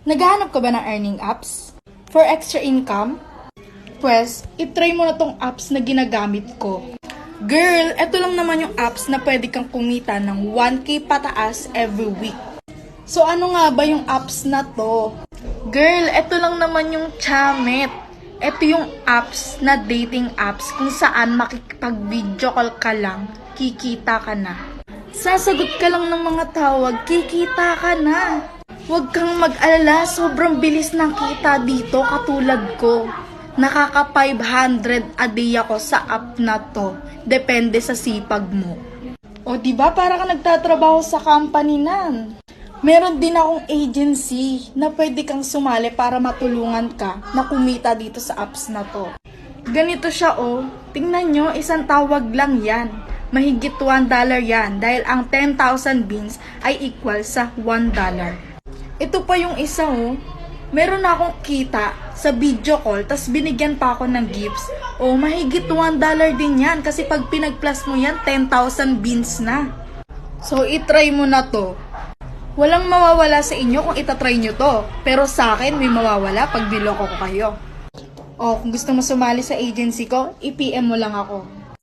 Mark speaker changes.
Speaker 1: Naghahanap ka ba ng earning apps? For extra income? Pwes, itry mo na tong apps na ginagamit ko. Girl, eto lang naman yung apps na pwede kang kumita ng 1K pataas every week. So ano nga ba yung apps na to? Girl, eto lang naman yung Chamet. Eto yung apps na dating apps kung saan makikipag-video call ka lang, kikita ka na. Sasagot ka lang ng mga tawag, kikita ka na. Huwag kang mag-alala, sobrang bilis ng kita dito katulad ko. Nakaka 500 a day ako sa app na to. Depende sa sipag mo. O diba para ka nagtatrabaho sa company nan? Meron din akong agency na pwede kang sumali para matulungan ka na kumita dito sa apps na to. Ganito siya oh. Tingnan nyo, isang tawag lang yan. Mahigit $1 yan dahil ang 10,000 beans ay equal sa $1. Ito pa yung isa oh. Meron na akong kita sa video call tas binigyan pa ako ng gifts. Oh, mahigit $1 din yan kasi pag pinag-plus mo yan, 10,000 beans na. So, itry mo na to. Walang mawawala sa inyo kung itatry nyo to. Pero sa akin, may mawawala pag niloko ko kayo. Oh, kung gusto mo sumali sa agency ko, i-PM mo lang ako.